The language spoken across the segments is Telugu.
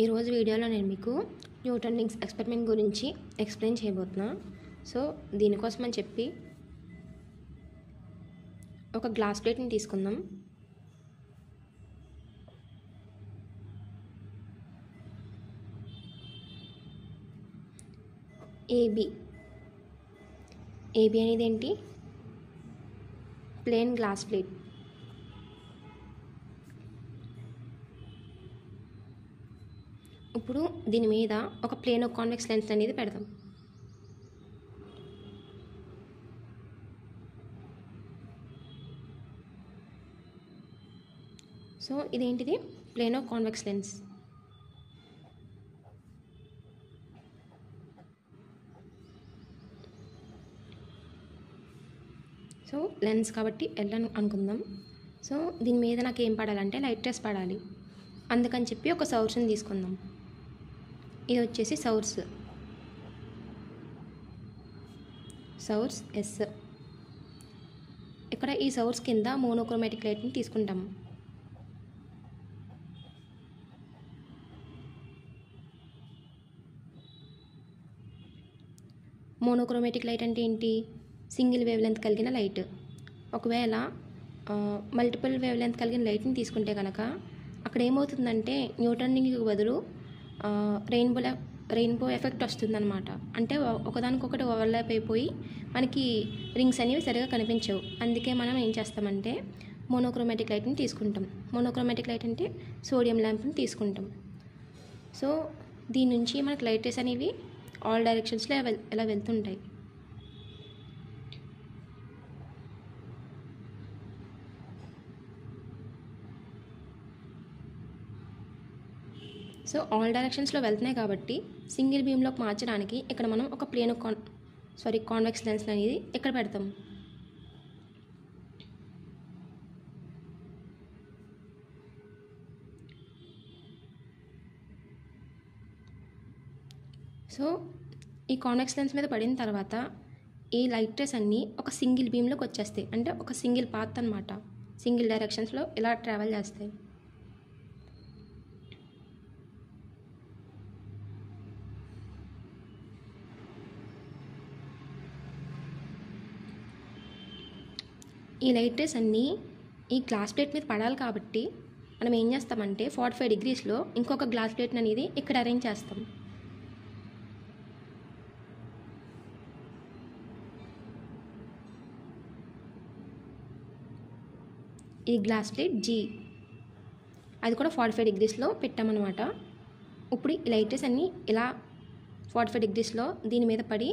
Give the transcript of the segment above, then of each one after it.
ఈరోజు వీడియోలో నేను మీకు న్యూటన్ రింగ్స్ ఎక్స్పెరిమెంట్ గురించి ఎక్స్ప్లెయిన్ చేయబోతున్నా. సో దీనికోసం అని చెప్పి ఒక గ్లాస్ ప్లేట్ని తీసుకుందాం. ఏబి అనేది ఏంటి? Plane glass plate. ఇప్పుడు దీని మీద ఒక ప్లేన్ కాన్వెక్స్ లెన్స్ అనేది పెడదాం. సో ఇదేంటిది? Plane convex lens. So lens కాబట్టి ఎల్ అనుకుందాం. సో దీని మీద నాకు ఏం పడాలంటే లైట్ రేస్ పడాలి. అందుకని చెప్పి ఒక సోర్స్ని తీసుకుందాం. ఇది వచ్చేసి సోర్స్ ఎస్. ఇక్కడ ఈ సోర్స్ కింద మోనోక్రోమాటిక్ లైట్ని తీసుకుంటాము. మోనోక్రోమాటిక్ లైట్ అంటే ఏంటి? సింగిల్ వేవ్ లెంత్ కలిగిన లైట్. ఒకవేళ మల్టిపుల్ వేవ్ లెంత్ కలిగిన లైట్ని తీసుకుంటే కనుక అక్కడ ఏమవుతుందంటే న్యూటన్ రింగ్కి బదులు రెయిన్బో ఎఫెక్ట్ వస్తుందన్నమాట. అంటే ఒకదానికొకటి ఓవర్లాప్ అయిపోయి మనకి రింగ్స్ అనేవి సరిగా కనిపించవు. అందుకే మనం ఏం చేస్తామంటే మోనోక్రోమాటిక్ లైట్ని తీసుకుంటాం. మోనోక్రోమాటిక్ లైట్ అంటే సోడియం ల్యాంప్ని తీసుకుంటాం. సో దీని నుంచి మనకి లైట్ రేస్ అనేవి ఆల్ డైరెక్షన్స్లో ఎలా వెళ్తుంటాయి. సో ఆల్ డైరెక్షన్స్లో వెళ్తున్నాయి కాబట్టి సింగిల్ బీమ్లోకి మార్చడానికి ఇక్కడ మనం ఒక ప్లేన్ కాన్వెక్స్ లెన్స్ అనేది ఇక్కడ పెడతాం. సో ఈ కాన్వెక్స్ లెన్స్ మీద పడిన తర్వాత ఈ లైట్ రేస్ అన్నీ ఒక సింగిల్ బీమ్లోకి వచ్చేస్తాయి. అంటే ఒక సింగిల్ పాత్ అనమాట. సింగిల్ డైరెక్షన్స్లో ఇలా ట్రావెల్ చేస్తాయి. ఈ లైట్ రేస్ అన్నీ ఈ గ్లాస్ ప్లేట్ మీద పడాలి కాబట్టి మనం ఏం చేస్తామంటే 45 డిగ్రీస్లో ఇంకొక గ్లాస్ ప్లేట్ అనేది ఇక్కడ అరేంజ్ చేస్తాం. ఈ గ్లాస్ ప్లేట్ జీ, అది కూడా 45 డిగ్రీస్లో పెట్టామన్నమాట. ఇప్పుడు ఈ లైట్ రేస్ అన్నీ ఇలా 45 డిగ్రీస్లో దీని మీద పడి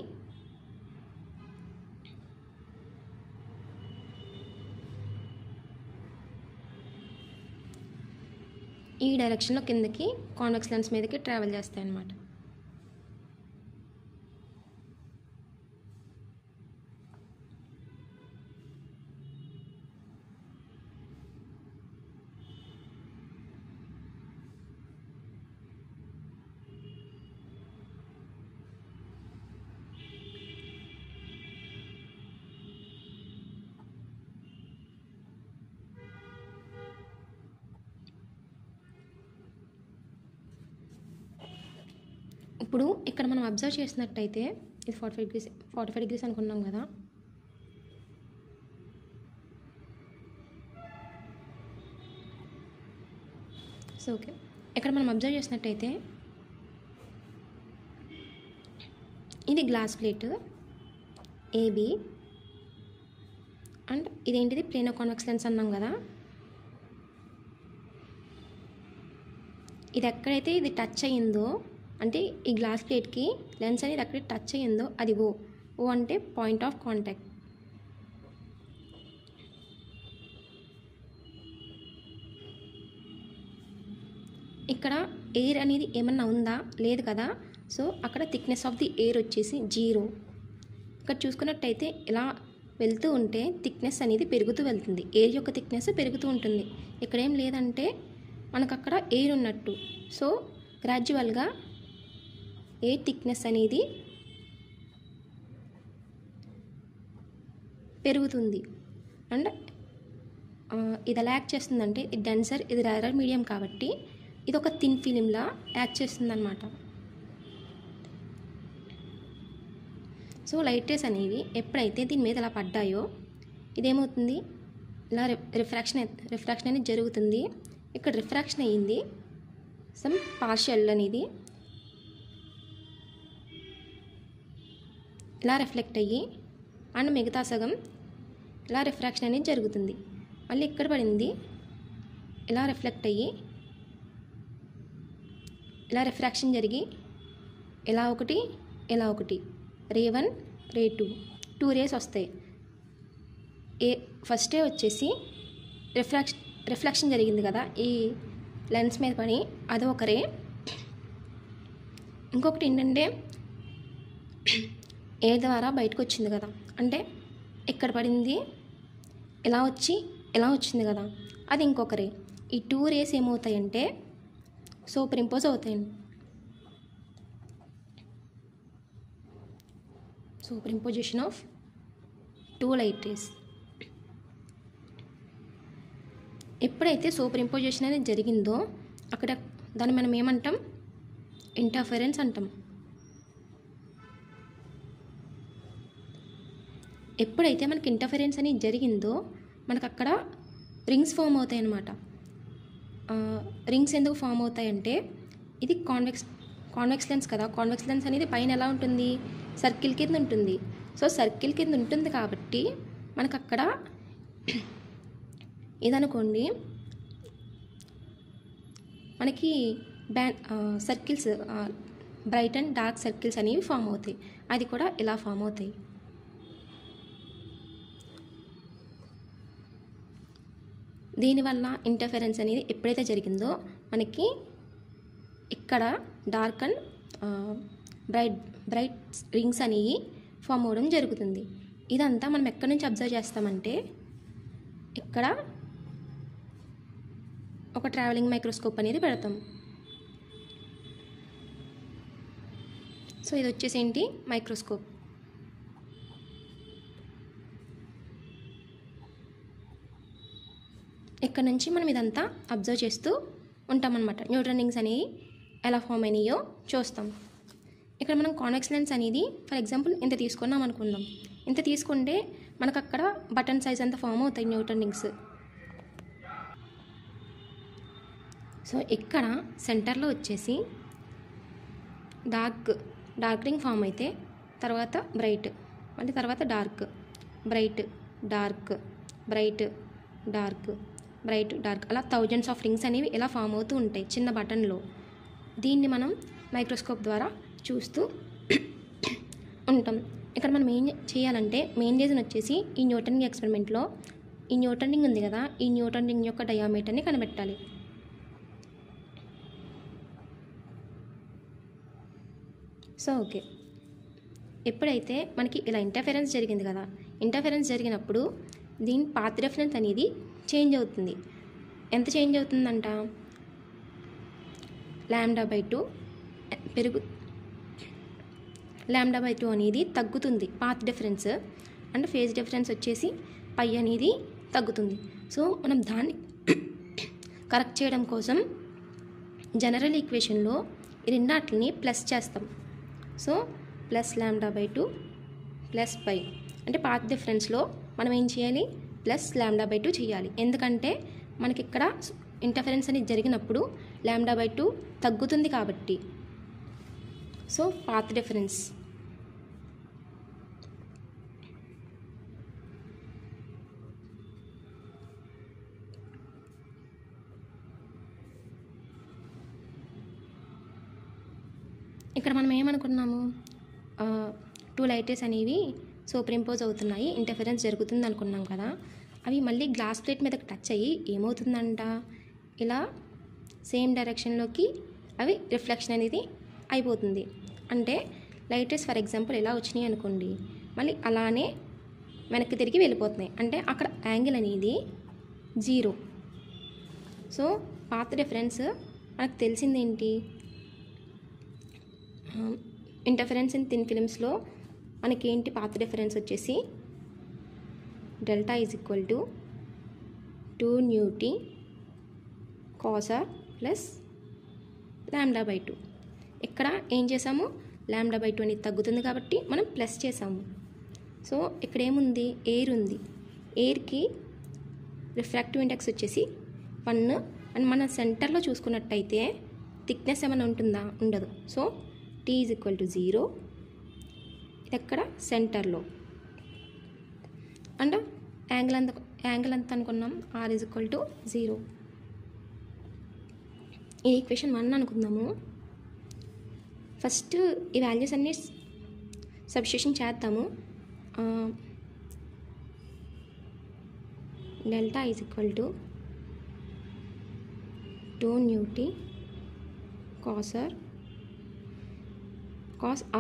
ఈ డైరెక్షన్లో కిందకి కాన్వెక్స్ లెన్స్ మీదకి ట్రావెల్ చేస్తాయి అన్నమాట. ఇప్పుడు ఇక్కడ మనం అబ్జర్వ్ చేసినట్టయితే ఇది 45 డిగ్రీస్ అనుకున్నాం కదా. సో ఓకే, ఇక్కడ మనం అబ్జర్వ్ చేసినట్టయితే ఇది గ్లాస్ ప్లేట్ ఏబి అండ్ ఇదేంటిది? ప్లేన్ కాన్వెక్స్ లెన్స్ అన్నాం కదా. ఇది ఎక్కడైతే ఇది టచ్ అయ్యిందో అంటే ఈ గ్లాస్ ప్లేట్కి లెన్స్ అనేది అక్కడ టచ్ అయ్యిందో అది ఓ అంటే పాయింట్ ఆఫ్ కాంటాక్ట్. ఇక్కడ ఎయిర్ అనేది ఏమన్నా ఉందా? లేదు కదా. సో అక్కడ థిక్నెస్ ఆఫ్ ది ఎయిర్ వచ్చేసి 0. ఇక్కడ చూసుకున్నట్టయితే ఇలా వెళ్తూ ఉంటే థిక్నెస్ అనేది పెరుగుతూ వెళ్తుంది. ఎయిర్ యొక్క థిక్నెస్ పెరుగుతూ ఉంటుంది. ఇక్కడేం లేదంటే మనకు అక్కడ ఎయిర్ ఉన్నట్టు. సో గ్రాడ్యువల్గా ఎయిర్ థిక్నెస్ అనేది పెరుగుతుంది. అండ్ ఇది ఎలా యాక్ట్ చేస్తుందంటే ఇది డెన్సర్, ఇది రేరర్ మీడియం కాబట్టి ఇది ఒక థిన్ ఫిలింలా యాక్ట్ చేస్తుందన్నమాట. సో లైట్ రేస్ అనేవి ఎప్పుడైతే దీని మీద ఇలా పడ్డాయో ఇదేమవుతుంది, ఇలా రిఫ్రాక్షన్ అనేది జరుగుతుంది. ఇక్కడ రిఫ్రాక్షన్ అయ్యింది, సమ్ పార్షియల్ అనేది ఇలా రిఫ్లెక్ట్ అయ్యి అండ్ మిగతా సగం ఇలా రిఫ్రాక్షన్ అనేది జరుగుతుంది. మళ్ళీ ఇక్కడ పడింది, ఇలా రిఫ్లెక్ట్ అయ్యి ఇలా రిఫ్రాక్షన్ జరిగి ఇలా ఒకటి ఇలా ఒకటి రే 1 రే 2 రేస్ వస్తాయి. ఫస్ట్ రే వచ్చేసి రిఫ్లెక్షన్ జరిగింది కదా ఈ లెన్స్ మీద పడి, అది ఒక రే. ఇంకొకటి ఏంటంటే ఎయిర్ ద్వారా బయటకు వచ్చింది కదా, అంటే ఇక్కడ పడింది ఇలా వచ్చి ఇలా వచ్చింది కదా, అది ఇంకొక రే. ఈ 2 రేస్ ఏమవుతాయంటే సూపర్ ఇంపోజ్ అవుతాయండి. Super imposition of 2 light race. ఎప్పుడైతే సూపర్ ఇంపోజిషన్ అనేది జరిగిందో అక్కడ దాన్ని మనం ఏమంటాం, ఇంటర్ఫరెన్స్ అంటాం. ఎప్పుడైతే మనకి ఇంటర్ఫరెన్స్ అనేది జరిగిందో మనకు అక్కడ రింగ్స్ ఫామ్ అవుతాయి అన్నమాట. రింగ్స్ ఎందుకు ఫామ్ అవుతాయంటే ఇది కాన్వెక్స్ లెన్స్ కదా. కాన్వెక్స్ లెన్స్ అనేది పైన ఎలా ఉంటుంది, సర్కిల్ కింద ఉంటుంది. సో సర్కిల్ కింద ఉంటుంది కాబట్టి మనకు అక్కడ ఇదనుకోండి, మనకి circles bright and dark circles అనేవి ఫామ్ అవుతాయి. అది కూడా ఇలా ఫామ్ అవుతాయి. దీనివల్ల ఇంటర్ఫరెన్స్ అనేది ఎప్పుడైతే జరిగిందో మనకి ఇక్కడ డార్క్ అండ్ బ్రైట్ రింగ్స్ అనేవి ఫామ్ అవ్వడం జరుగుతుంది. ఇదంతా మనం ఎక్కడి నుంచి అబ్జర్వ్ చేస్తామంటే ఇక్కడ ఒక ట్రావెలింగ్ మైక్రోస్కోప్ అనేది పెడతాం. సో ఇది వచ్చేసి ఏంటి, మైక్రోస్కోప్. ఇక్కడ నుంచి మనం ఇదంతా అబ్జర్వ్ చేస్తూ ఉంటామన్నమాట. న్యూట్రాన్ రింగ్స్ అనేవి ఎలా ఫామ్ అయినాయో చూస్తాం. ఇక్కడ మనం కాన్వెక్స్ లెన్స్ అనేది ఫర్ ఎగ్జాంపుల్ ఇంత తీసుకున్నాం అనుకుందాం. ఇంత తీసుకుంటే మనకు అక్కడ బటన్ సైజ్ అంతా ఫామ్ అవుతాయి న్యూట్రాన్ రింగ్స్. సో ఇక్కడ సెంటర్లో వచ్చేసి డార్క్ రింగ్ ఫామ్ అయితే తర్వాత బ్రైట్, మళ్ళీ తర్వాత dark, bright, dark, bright, dark, bright, dark, అలా థౌజండ్స్ ఆఫ్ రింగ్స్ అనేవి ఇలా ఫామ్ అవుతూ ఉంటాయి చిన్న బటన్లో. దీన్ని మనం మైక్రోస్కోప్ ద్వారా చూస్తూ ఉంటాం. ఇక్కడ మనం ఏం చేయాలంటే మెయిన్ రీజన్ వచ్చేసి ఈ న్యూటన్ రింగ్ ఎక్స్పెరిమెంట్లో ఈ న్యూటన్ రింగ్ ఉంది కదా, ఈ న్యూటన్ రింగ్ యొక్క డయామీటర్ని కనిపెట్టాలి. సో ఓకే, ఎప్పుడైతే మనకి ఇలా ఇంటర్ఫరెన్స్ జరిగింది కదా, ఇంటర్ఫరెన్స్ జరిగినప్పుడు దీని పాత్ డిఫరెన్స్ అనేది చేంజ్ అవుతుంది. ఎంత చేంజ్ అవుతుందంట, λ/2 λ/2 అనేది తగ్గుతుంది path difference, and phase difference వచ్చేసి π అనేది తగ్గుతుంది. సో మనం దాన్ని కరెక్ట్ చేయడం కోసం జనరల్ ఈక్వేషన్లో ఈ రెండాటిని ప్లస్ చేస్తాం. సో ప్లస్ λ/2 ప్లస్ π, అంటే పాత్ డిఫరెన్స్లో మనం ఏం చేయాలి, ప్లస్ λ/2 చేయాలి. ఎందుకంటే మనకి ఇక్కడ ఇంటర్ఫరెన్స్ అనేది జరిగినప్పుడు λ/2 తగ్గుతుంది కాబట్టి. సో పాత్ డిఫరెన్స్ ఇక్కడ మనం ఏమనుకున్నాము, 2 లైట్ రేస్ అనేవి సూపర్ ఇంపోజ్ అవుతున్నాయి, ఇంటర్ఫరెన్స్ జరుగుతుంది అనుకున్నాం కదా. అవి మళ్ళీ గ్లాస్ ప్లేట్ మీదకి టచ్ అయ్యి ఏమవుతుందంట, ఇలా సేమ్ డైరెక్షన్లోకి అవి రిఫ్లెక్షన్ అనేది అయిపోతుంది. అంటే లైట్ రేస్ ఫర్ ఎగ్జాంపుల్ ఇలా వచ్చినాయి అనుకోండి, మళ్ళీ అలానే వెనక్కి తిరిగి వెళ్ళిపోతున్నాయి. అంటే అక్కడ యాంగిల్ అనేది 0. సో పాత్ డిఫరెన్స్ మనకు తెలిసింది ఏంటి, ఇంటర్ఫరెన్స్ ఇన్ థిన్ ఫిలిమ్స్లో మనకి ఏంటి పాత్ డిఫరెన్స్ వచ్చేసి delta is equal to 2 nu t cos r plus λ/2. ఇక్కడ ఏం చేసాము, λ/2 అనేది తగ్గుతుంది కాబట్టి మనం ప్లస్ చేసాము. సో ఇక్కడ ఏముంది, ఎయిర్ ఉంది. ఎయిర్కి రిఫ్రాక్టివ్ ఇండెక్స్ వచ్చేసి 1. అండ్ మన సెంటర్లో చూసుకున్నట్టయితే థిక్నెస్ ఏమైనా ఉంటుందా, ఉండదు. So T = 0. ఇది ఎక్కడ, సెంటర్లో. అండ్ యాంగిల్ ఎంత అనుకున్నాం, R = 0. ఈ ఈక్వేషన్ 1 అనుకుందాము. ఫస్ట్ ఈ వాల్యూస్ అన్నీ సబ్స్టిట్యూషన్ చేద్దాము. డెల్టా = 2 T cos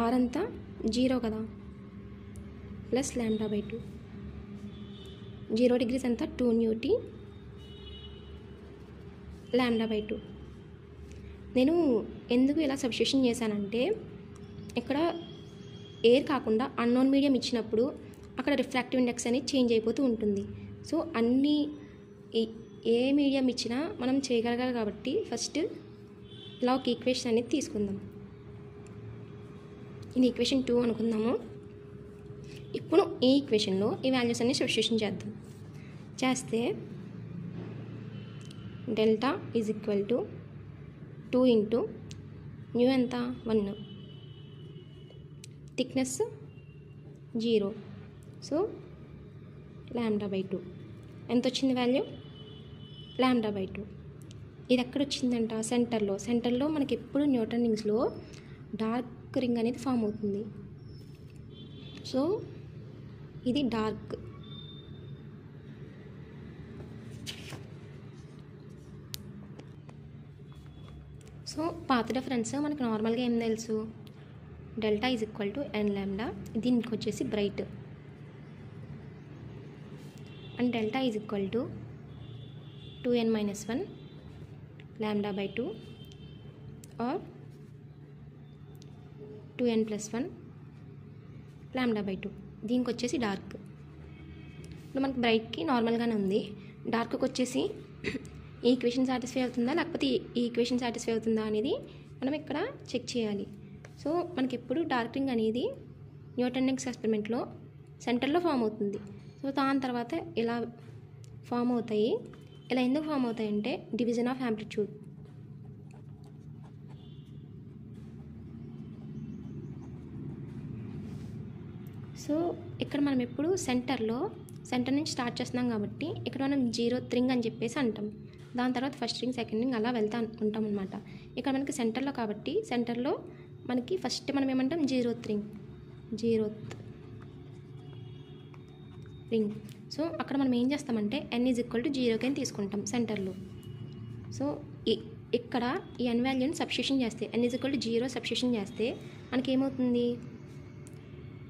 R అంతా 0 కదా, ప్లస్ λ/2. 0 degrees అంతా 2 T λ/2. నేను ఎందుకు ఇలా సబ్స్టిట్యూషన్ చేశానంటే, ఇక్కడ ఎయిర్ కాకుండా అన్నోన్ మీడియం ఇచ్చినప్పుడు అక్కడ రిఫ్రాక్టివ్ ఇండెక్స్ అనేది చేంజ్ అయిపోతూ ఉంటుంది. సో అన్ని ఏ మీడియం ఇచ్చినా మనం చేయగలగాలి కాబట్టి ఫస్ట్ ఇలా ఒక ఈక్వేషన్ అనేది తీసుకుందాం. ఇది ఈక్వేషన్ 2 అనుకుందాము. ఇప్పుడు ఈ ఈక్వేషన్లో ఈ వాల్యూస్ అన్ని సబ్స్టిట్యూషన్ చేద్దాం. చేస్తే డెల్టా = 2 ఇంటూ న్యూ ఎంత, 1, థిక్నెస్ 0. సో λ/2 ఎంత వచ్చింది వాల్యూ, λ/2. ఇది ఎక్కడ వచ్చిందంట, సెంటర్లో మనకి ఎప్పుడు న్యూటన్ రింగ్స్లో డార్క్ రింగ్ అనేది ఫామ్ అవుతుంది. సో ఇది డార్క్. సో పాత్ డిఫరెన్స్ మనకు నార్మల్గా ఏం తెలుసు, డెల్టా = n λ. దీనికి వచ్చేసి bright. And delta = 2n - 1 λ/2 or 2n + 1 λ/2. దీనికి వచ్చేసి డార్క్. ఇప్పుడు మనకి బ్రైట్కి నార్మల్గానే ఉంది. డార్క్కి వచ్చేసి ఈ ఈక్వేషన్ సాటిస్ఫై అవుతుందా లేకపోతే ఈ ఈక్వేషన్ సాటిస్ఫై అవుతుందా అనేది మనం ఇక్కడ చెక్ చేయాలి. సో మనకి ఎప్పుడు డార్క్ రింగ్ అనేది న్యూటన్ రింగ్స్ ఎక్స్పెరిమెంట్లో సెంటర్లో ఫామ్ అవుతుంది. సో దాని తర్వాత ఇలా ఫామ్ అవుతాయి. ఇలా ఎందుకు ఫామ్ అవుతాయి అంటే డివిజన్ ఆఫ్ యాంప్లిట్యూడ్. సో ఇక్కడ మనం ఎప్పుడు సెంటర్ నుంచి స్టార్ట్ చేస్తున్నాం కాబట్టి ఇక్కడ మనం 0th రింగ్ అని చెప్పేసి అంటాం. దాని తర్వాత ఫస్ట్ రింగ్, సెకండ్ రింగ్ అలా వెళ్తా ఉంటాం అనమాట. ఇక్కడ మనకి సెంటర్లో కాబట్టి సెంటర్లో మనకి ఫస్ట్ మనం ఏమంటాం, 0th రింగ్. సో అక్కడ మనం ఏం చేస్తామంటే n = 0 అని తీసుకుంటాం సెంటర్లో. సో ఇక్కడ ఈ n వాల్యూని సబ్స్టిట్యూషన్ చేస్తే n = 0 సబ్స్టిట్యూషన్ చేస్తే మనకి ఏమవుతుంది,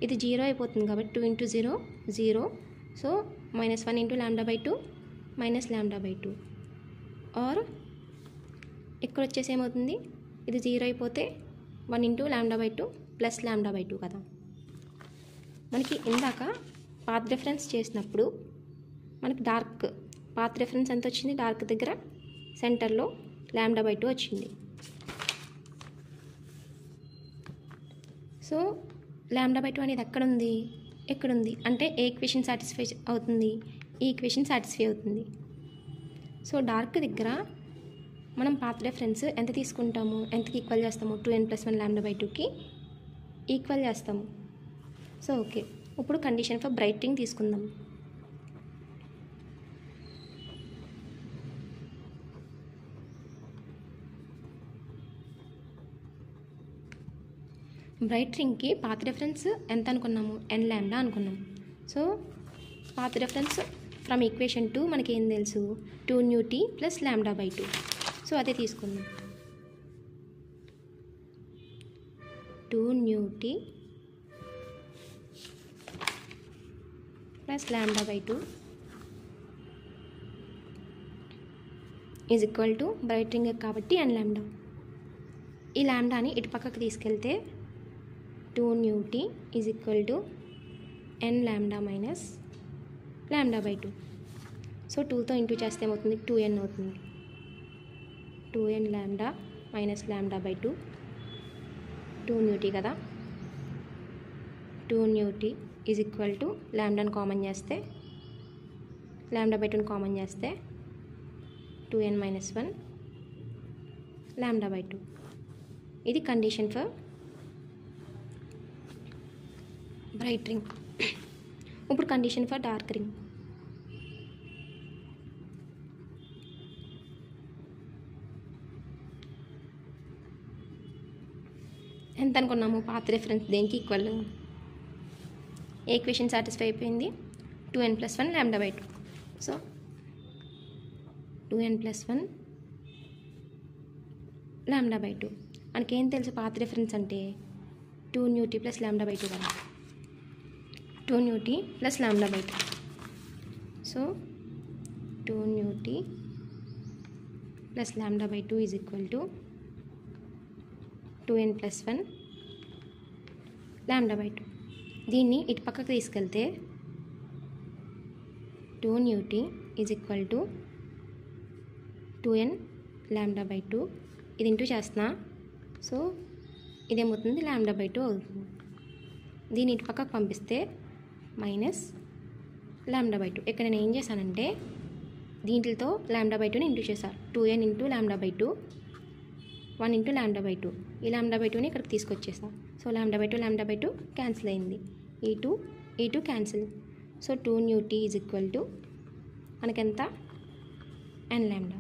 ఇది 0 అయిపోతుంది కాబట్టి 2 × 0 0. సో -1 × λ/2 -λ/2. ఆర్ ఇక్కడ వచ్చేసి ఏమవుతుంది, ఇది 0 అయిపోతే 1 × λ/2 +λ/2 కదా. మనకి ఇందాక పాత్ డిఫరెన్స్ చేసినప్పుడు మనకి పాత్ డిఫరెన్స్ ఎంత వచ్చింది, డార్క్ దగ్గర సెంటర్లో λ/2 వచ్చింది. సో λ/2 అనేది ఎక్కడుంది అంటే ఏ ఈక్వేషన్ సాటిస్ఫై అవుతుంది, ఈ ఈక్వేషన్ సాటిస్ఫై అవుతుంది. సో డార్క్ దగ్గర మనం పాత్ డిఫరెన్స్ ఎంత తీసుకుంటాము, ఎంతకి ఈక్వల్ చేస్తాము, 2n + 1 λ/2కి ఈక్వల్ చేస్తాము. సో ఓకే, ఇప్పుడు కండిషన్ ఫర్ బ్రైట్ రింగ్ తీసుకుందాం. బ్రైట్ రింగ్కి పాత్ డిఫరెన్స్ ఎంత అనుకున్నాము, n λ అనుకున్నాం. So path difference from equation 2 మనకి ఏం తెలుసు, 2 T + λ/2. సో అదే తీసుకుందాం. 2 T + λ/2 = బ్రైట్ రింగ్ కాబట్టి n λ. ఈ లాంబ్డాని ఇటు పక్కకు తీసుకెళ్తే 2 T = n λ - λ/2. సో 2తో ఇంటూ చేస్తే ఏమవుతుంది, 2n అవుతుంది. 2n λ మైనస్ లాంబ్డా బై 2 2 న్యూటీ కదా, 2 nu t is equal to లాంబ్డాని common చేస్తే లాంబ్డా బై 2ని కామన్ చేస్తే 2n మైనస్ 1 లాంబ్డా బై 2. ఇది కండిషన్ ఫర్ బ్రైట్ రింగ్. ఇప్పుడు కండిషన్ ఫర్ డార్క్ రింగ్. ఎంత అనుకున్నాము? పాత్ రిఫరెన్స్ దేనికి ఈక్వల్? ఈక్వేషన్ సాటిస్ఫై అయిపోయింది. 2n + 1 lambda by 2. So 2n + 1 lambda by 2. మనకేం తెలుసు పాత్ రిఫరెన్స్ అంటే 2 న్యూటీ ప్లస్ లాంబ్డా బై 2 కదా, 2 nu t plus lambda by 2. So 2 nu t plus lambda by 2 is equal to 2n + 1 lambda by 2. దీన్ని ఇటు పక్కకు తీసుకెళ్తే 2 nu t is equal to 2n lambda by 2. ఇది ఇంటూ చేస్తున్నా, సో ఇదేమవుతుంది? లాంబ్డా బై 2 అవుతుంది. దీన్ని ఇటు పక్కకు పంపిస్తే మైనస్ లాంబ్డా బై 2. ఇక్కడ నేను ఏం చేశానంటే దీంట్లో లాంబ్డా బై 2ని ఇంటూ చేశాను. 2n into lambda by 2, 1 into lambda by 2. ఈ లాంబ్డా బై 2ని ఇక్కడికి తీసుకొచ్చేసాం. సో లాంబ్డా బై 2 క్యాన్సిల్ అయింది. ఈ 2 cancel. So 2 nu t is equal to మనకెంత? n lambda.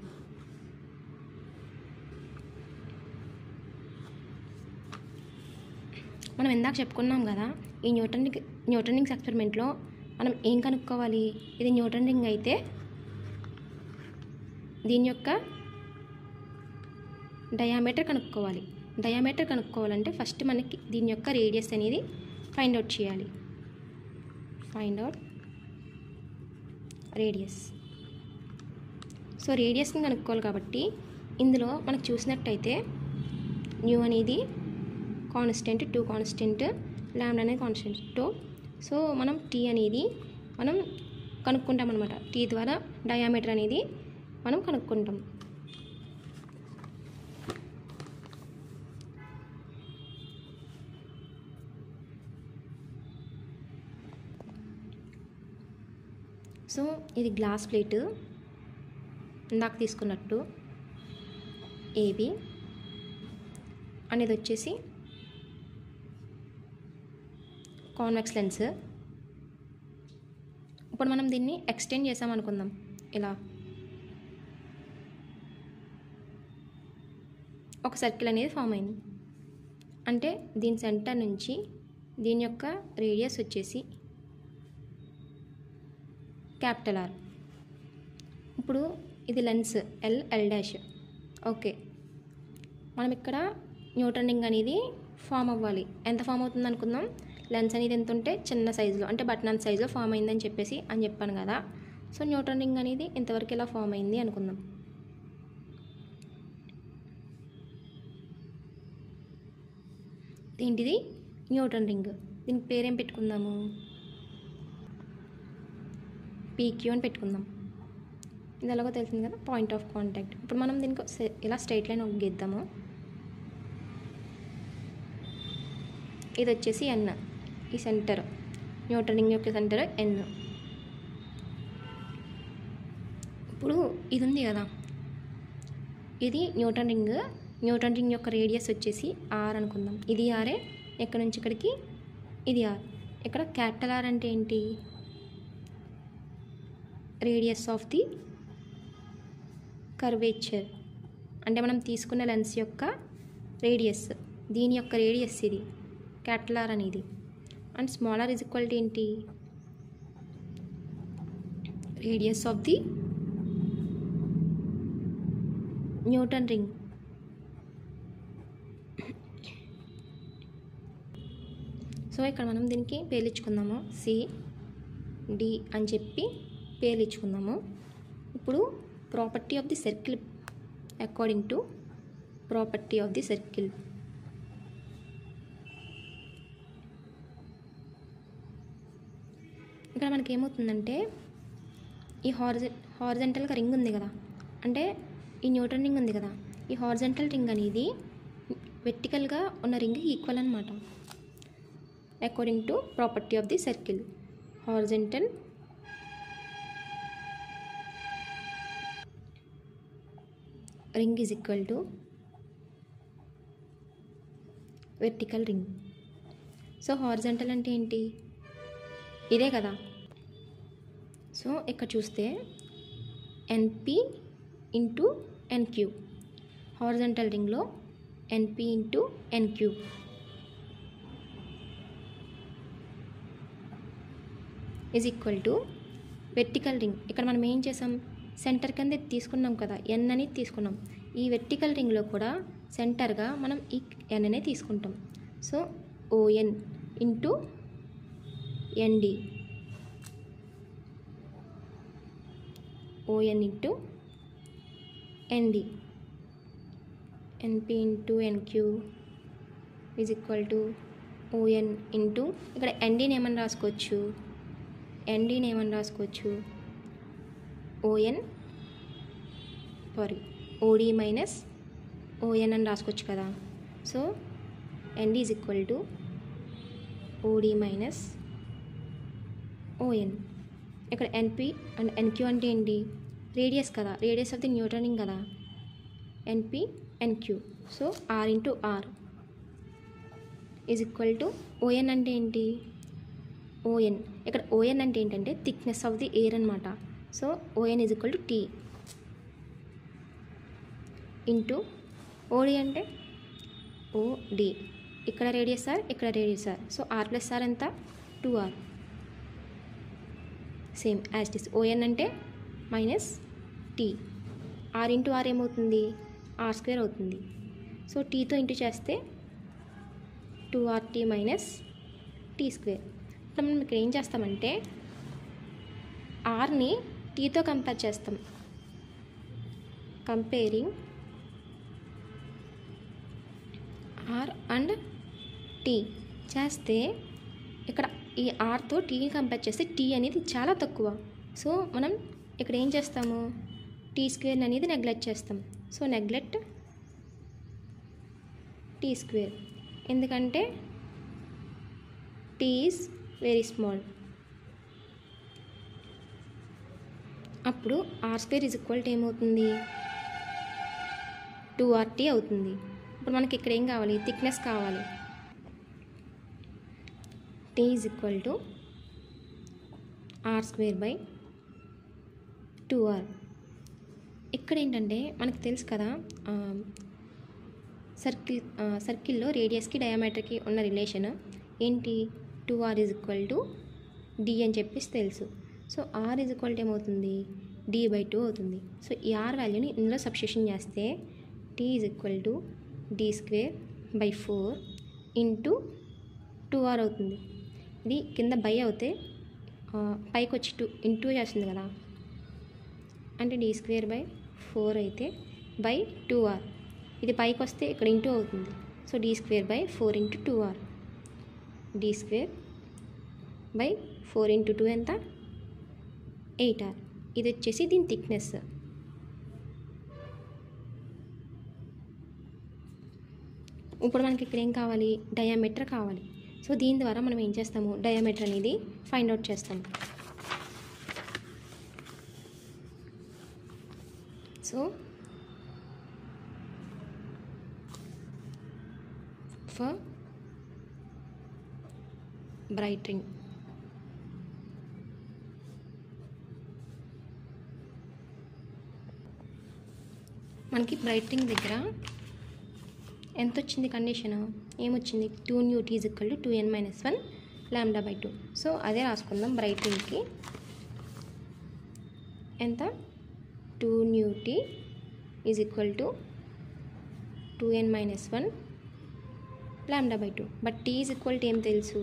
మనం ఇందాక చెప్పుకున్నాం కదా, ఈ న్యూటన్ రింగ్స్ ఎక్స్పెరిమెంట్లో మనం ఏం కనుక్కోవాలి? ఇది న్యూటన్ రింగ్ అయితే దీని యొక్క డయామీటర్ కనుక్కోవాలి. డయామీటర్ కనుక్కోవాలంటే ఫస్ట్ మనకి దీని యొక్క రేడియస్ అనేది ఫైండ్ అవుట్ చేయాలి. Find out radius. సో రేడియస్ని కనుక్కోవాలి కాబట్టి ఇందులో మనకు చూసినట్టయితే న్యూ అనేది కాన్స్టెంట్, 2 కాన్స్టెంట్, లాంబ్డా అనేది కాన్స్టెంట్. సో మనం టీ అనేది మనం కనుక్కుంటాం అనమాట. టీ ద్వారా డయామీటర్ అనేది మనం కనుక్కుంటాం. సో ఇది గ్లాస్ ప్లేట్ ఇందాక తీసుకున్నట్టు. ఏబి అనేది వచ్చేసి కాన్వెక్స్ లెన్స్. ఇప్పుడు మనం దీన్ని ఎక్స్టెండ్ చేసామనుకుందాం. ఇలా ఒక సర్కిల్ అనేది ఫామ్ అయింది. అంటే దీని సెంటర్ నుంచి దీని యొక్క రేడియస్ వచ్చేసి క్యాపిటల్ R. ఇప్పుడు ఇది లెన్స్ L డాష్. ఓకే, మనం ఇక్కడ న్యూటన్ రింగ్ అనేది ఫామ్ అవ్వాలి. ఎంత ఫామ్ అవుతుంది అనుకుందాం? లెన్స్ అనేది ఎంత ఉంటే చిన్న సైజులో, అంటే బటన్ అంత సైజులో ఫామ్ అయిందని చెప్పాను కదా. సో న్యూటన్ రింగ్ అనేది ఇంతవరకు ఇలా ఫామ్ అయింది అనుకుందాం. ఏంటిది? Newton ring. దీనికి పేరేం పెట్టుకుందాము? PQ అని పెట్టుకుందాం. ఇది ఎలాగో తెలిసింది కదా, పాయింట్ ఆఫ్ కాంటాక్ట్. ఇప్పుడు మనం దీనికి ఇలా స్ట్రైట్ లైన్ ఒక గీద్దాము. ఇది వచ్చేసి N, ఈ సెంటర్, న్యూటన్ రింగ్ యొక్క సెంటర్ N. ఇప్పుడు ఇది ఉంది కదా, ఇది న్యూటన్ రింగ్. న్యూటన్ రింగ్ యొక్క రేడియస్ వచ్చేసి R అనుకుందాం. ఇది ఆరే, ఎక్కడి నుంచి ఇక్కడికి ఇది R. ఇక్కడ క్యాపిటల్ R అంటే ఏంటి? రేడియస్ ఆఫ్ ది కర్వేచర్, అంటే మనం తీసుకున్న లెన్స్ యొక్క రేడియస్. దీని యొక్క రేడియస్ ఇది క్యాపిటల్ R అనేది. And small r is equal to ఏంటి? Radius of the Newton ring. So ఇక్కడ మనం దీనికి పేర్లు ఇచ్చుకుందాము. CD అని చెప్పి పేర్లు ఇచ్చుకుందాము. ఇప్పుడు property of the circle according to property of the circle. ఇక్కడ మనకి ఏమవుతుందంటే ఈ హారిజెంటల్గా రింగ్ ఉంది కదా, అంటే ఈ న్యూటన్ రింగ్ ఉంది కదా, ఈ హారిజంటల్ రింగ్ అనేది వెర్టికల్గా ఉన్న రింగ్కి ఈక్వల్ అనమాట. According to property of the circle, horizontal ring is equal to vertical ring. So horizontal అంటే ఏంటి? ఇదే కదా. సో ఇక్కడ చూస్తే ఎన్పి ఇంటూ ఎన్క్యూ, హారిజంటల్ రింగ్లో ఎన్పి into NQ is equal to vertical ring. ఇక్కడ మనం ఏం చేసాం? సెంటర్ కింద తీసుకున్నాం కదా, ఎన్ అని తీసుకున్నాం. ఈ వెర్టికల్ రింగ్లో కూడా సెంటర్గా మనం ఈ ఎన్ అనే తీసుకుంటాం. So ON into ND, ON into ND, NP into NQ is equal to ON into, ఇక్కడ ఎన్డీని ఏమని రాసుకోవచ్చు? ఎన్డీని ఏమని రాసుకోవచ్చు? ఓఎన్ ఓడి మైనస్ ఓఎన్ అని రాసుకోవచ్చు కదా. So ND is equal to OD minus ON. ఇక్కడ ఎన్పి అండ్ ఎన్క్యూ అంటే ఏంటి? రేడియస్ కదా, radius of the Newton ring కదా, NP NQ. So R into R is equal to ON అంటే ఏంటి? ఓఎన్, ఇక్కడ ఓఎన్ అంటే ఏంటంటే థిక్నెస్ ఆఫ్ ది ఎయిర్ అనమాట. So ON is equal to T into OD అంటే ఓడి, ఇక్కడ రేడియస్ ఆర్, ఇక్కడ radius R. So R plus R ఎంత? 2r. Same as it is. ON అంటే minus T, R into R ఏమవుతుంది? ఆర్ స్క్వేర్ అవుతుంది. సో టీతో ఇంటూ చేస్తే 2RT మైనస్ టీ స్క్వేర్. ఇప్పుడు మనం ఇక్కడ ఏం చేస్తామంటే ఆర్ని టీతో కంపేర్ చేస్తాం. కంపేరింగ్ ఆర్ అండ్ టీ చేస్తే ఇక్కడ ఈ ఆర్తో టీని కంపేర్ చేస్తే టీ అనేది చాలా తక్కువ. సో మనం ఇక్కడ ఏం చేస్తాము? టీ స్క్వేర్ అనేది నెగ్లెక్ట్ చేస్తాం. సో నెగ్లెక్ట్ టీ స్క్వేర్, ఎందుకంటే టీ ఈజ్ వెరీ స్మాల్. అప్పుడు R square is equal to ఏమవుతుంది? 2RT అవుతుంది. ఇప్పుడు మనకి ఇక్కడ ఏం కావాలి? థిక్నెస్ కావాలి. T is equal to R square by 2r. ఇక్కడ ఏంటంటే మనకు తెలుసు కదా, సర్కిల్లో రేడియస్కి డయామీటర్కి ఉన్న రిలేషన్ ఏంటి? 2r is equal to D అని చెప్పేసి తెలుసు. So R is equal to ఏమవుతుంది? d/2 అవుతుంది. సో ఈ ఆర్ వాల్యూని ఇందులో సబ్స్టిట్యూషన్ చేస్తే T is equal to d²/4 into 2r అవుతుంది. ఇది కింద బై అవుతే పైకి వచ్చి 2 ఇంటూ చేస్తుంది కదా, అంటే d²/4 అయితే బై 2r. ఇది పైకి వస్తే ఇక్కడ ఇంటూ అవుతుంది. So d²/4 into 2r, d²/4 into 2 ఎంత? 8r. ఇది వచ్చేసి దీని థిక్నెస్. ఇప్పుడు మనకి ఇక్కడ ఏం కావాలి? డయామీటర్ కావాలి. సో దీని ద్వారా మనం ఏం చేస్తాము? డయామీటర్ అనేది ఫైండ్ అవుట్ చేస్తాము. సో ఫర్ బ్రైట్ రింగ్, మనకి బ్రైట్ రింగ్ దగ్గర ఎంత వచ్చింది కండిషన్? ఏమొచ్చింది? 2νt is equal to 2n-1 λ/2. So అదే రాసుకుందాం. బ్రైట్ రింగ్కి ఎంత? 2νt is equal to 2n-1 λ/2. But t is equal to ఏం తెలుసు?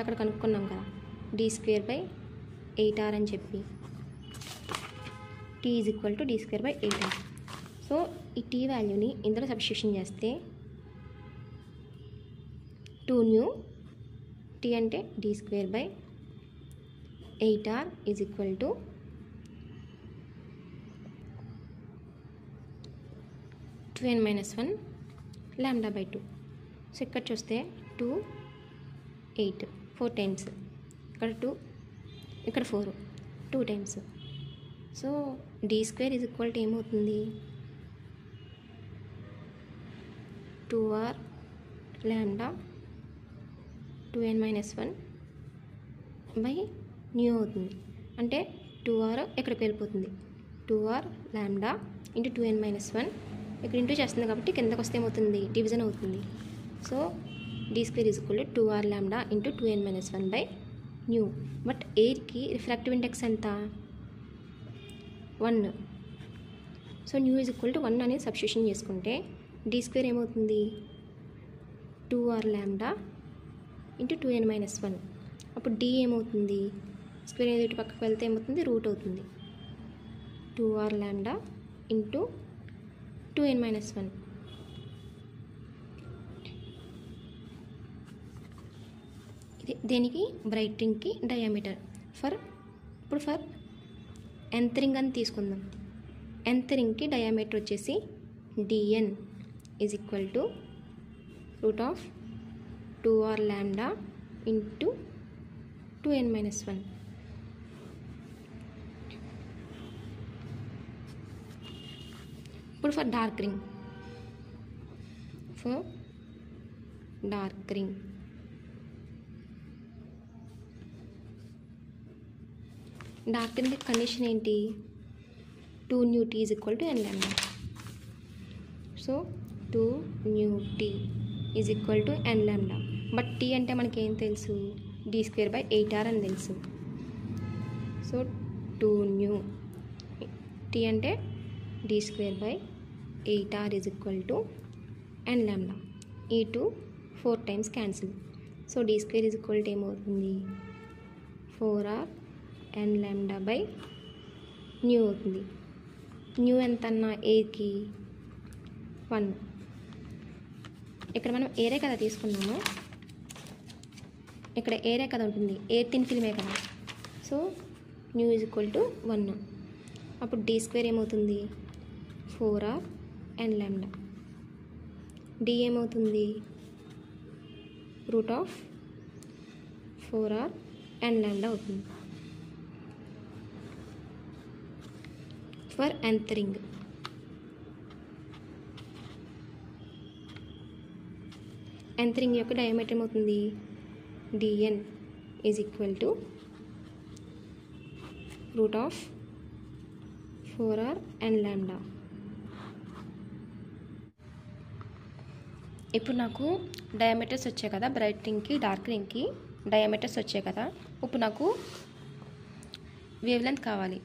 అక్కడ కనుక్కున్నాం కదా, d²/8r అని చెప్పి. t is equal to d²/8r. So ఈ టీ వాల్యూని ఇందులో సబ్స్టిట్యూషన్ చేస్తే 2νt అంటే d²/8r is equal to 2n minus 1 lambda by 2. So ఇక్కడ చూస్తే 2 8 4 టైమ్స్, ఇక్కడ 2 ఇక్కడ 4 2 times. So d square is equal to ఏమవుతుంది 2r lambda 2n minus 1 by new అవుతుంది. అంటే 2r ఎక్కడికి వెళ్ళిపోతుంది 2r lambda into 2n minus 1 ఇక్కడ ఇంటూ చేస్తుంది కాబట్టి కిందకు వస్తే ఏమవుతుంది డివిజన్ అవుతుంది. So d square is equal to 2r lambda into 2n minus 1 by nu. But ఎయిర్కి రిఫ్రాక్టివ్ ఇండెక్స్ ఎంత 1. So nu is equal to 1 అనేది సబ్స్టిట్యూషన్ చేసుకుంటే d స్క్వేర్ ఏమవుతుంది 2r lambda into 2n minus 1. అప్పుడు d ఏమవుతుంది స్క్వేర్ అనేది ఇటు పక్కకు వెళ్తే ఏమవుతుంది రూట్ అవుతుంది 2r lambda into 2n minus 1. ఇది దేనికి బ్రైట్ రింగ్కి డయామీటర్. ఇప్పుడు ఫర్ nth రింగ్ అని తీసుకుందాం. nth రింగ్కి డయామీటర్ వచ్చేసి dn is equal to root of 2r lambda into 2n minus 1. ఇప్పుడు for dark ring dark ring condition ఏంటి 2νt is equal to n lambda. So 2νt is equal to n lambda. But t అంటే మనకి ఏం తెలుసు d స్క్వేర్ బై 8r అని తెలుసు. సో 2ν t అంటే d square by 8r is equal to n lambda. ఈ 2 4 times cancel. So d square is equal to ఏమవుతుంది 4r n lambda by new అవుతుంది. న్యూ ఎంత అన్నా ఎయిర్కి 1. ఇక్కడ మనం ఏరే కదా తీసుకున్నాము, ఇక్కడ ఏరే కదా ఉంటుంది, ఎయిర్ థిన్ ఫిల్మే కదా. So nu is equal to 1. అప్పుడు d స్క్వేర్ ఏమవుతుంది 4r n లాంబ్డా. d ఏమవుతుంది root of 4r n lambda అవుతుంది. For nth ring nth ring యొక్క డయామీటర్ ఏమవుతుంది dn is equal to root of 4r n lambda. ఇప్పుడు నాకు డయామీటర్స్ వచ్చాయి కదా, బ్రైట్ రింగ్కి డార్క్ రింగ్కి డయామీటర్స్ వచ్చాయి కదా. ఇప్పుడు నాకు వేవ్ లెంత్ కావాలి,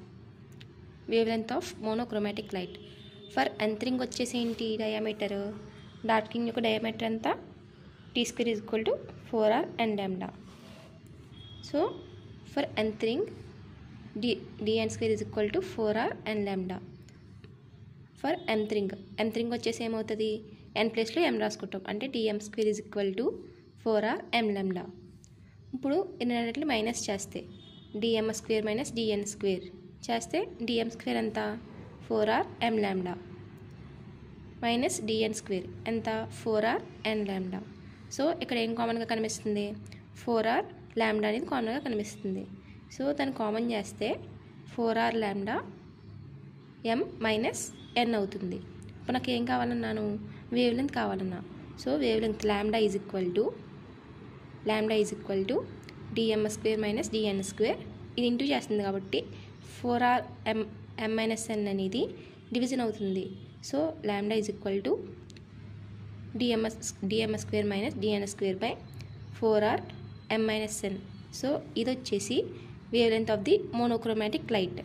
wavelength of monochromatic light. For nth ring వచ్చేసి ఏంటి డయామీటర్, డార్క్ రింగ్ యొక్క డయామీటర్ ఎంత t square is equal to 4r n lambda. So for nth ring dn square is equal to 4r n lambda. For mth ring వచ్చేసి ఏమవుతుంది n ప్లేస్లో m రాసుకుంటాం, అంటే dm square is equal to 4r m lambda. ఇప్పుడు రెండింటిని మైనస్ చేస్తే dm square minus dn square చేస్తే dm స్క్వేర్ ఎంత 4r m lambda minus dn square ఎంత 4r n లాంబ్డా. సో ఇక్కడ ఏం కామన్గా కనిపిస్తుంది 4r లాంబ్డా అనేది కామన్గా కనిపిస్తుంది. సో దాన్ని కామన్ చేస్తే 4r lambda m minus n అవుతుంది. ఇప్పుడు నాకు ఏం కావాలన్నాను వేవ్ లెంత్ కావాలన్నా. So wave length lambda is equal to dm square minus dn square. ఇది ఇంటూ చేస్తుంది కాబట్టి 4r m మైనస్ n అనేది డివిజన్ అవుతుంది. So lambda is equal to dm square minus dn square by 4r m minus n. So ఇది వచ్చేసి wave length of the monochromatic light.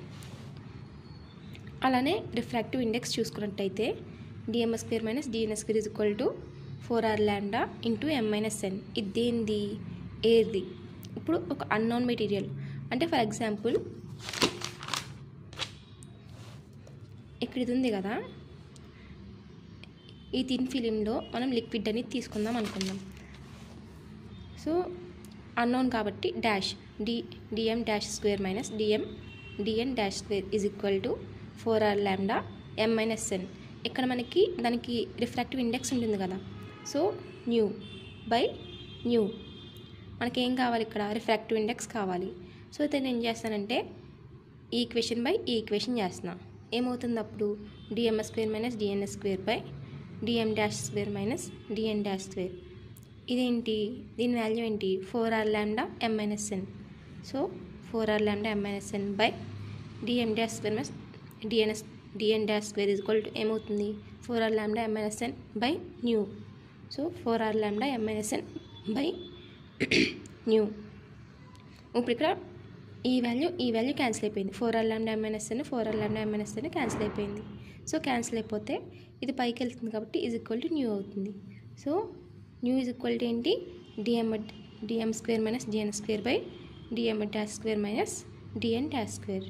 అలానే రిఫ్రాక్టివ్ ఇండెక్స్ చూసుకున్నట్టయితే dm square minus dn square is equal to 4r lambda into m minus n. ఇది దేనిది ఎయిర్ది. ఇప్పుడు ఒక అన్నోన్ మెటీరియల్ అంటే ఫర్ ఎగ్జాంపుల్ ఇక్కడ ఇది ఉంది కదా, ఈ థిన్ ఫిలింలో మనం లిక్విడ్ అనేది తీసుకుందాం అనుకుందాం. సో అన్నోన్ కాబట్టి dash dm dash square minus dn dash square is equal to 4r lambda m minus n. ఇక్కడ మనకి దానికి రిఫ్రాక్టివ్ ఇండెక్స్ ఉంటుంది కదా, సో న్యూ బై న్యూ మనకి ఏం కావాలి, ఇక్కడ రిఫ్రాక్టివ్ ఇండెక్స్ కావాలి. సో అయితే నేను ఏం చేస్తానంటే ఈక్వేషన్ బై ఈక్వేషన్ చేస్తున్నా. ఏమవుతుంది అప్పుడు DMS square minus DNS square by DM dash square minus DN dash square. ఇదేంటి, దీని వాల్యూ ఏంటి, 4r lambda m minus n. So 4r lambda m minus n by DM dash square minus DN dash square is equal to ఏమవుతుంది 4r lambda m minus n by nu. So 4r lambda m minus n by nu. ఇప్పుడు ఇక్కడ ఈ వాల్యూ క్యాన్సిల్ అయిపోయింది. 4r lambda m minus n 4r lambda m minus n cancel అయిపోయింది. సో క్యాన్సిల్ అయిపోతే ఇది పైకి వెళ్తుంది కాబట్టి ఈజ్ ఈక్వల్ టు న్యూ అవుతుంది. So nu is equal to ఏంటి, DM square minus DN square by DM dash square minus DN dash square.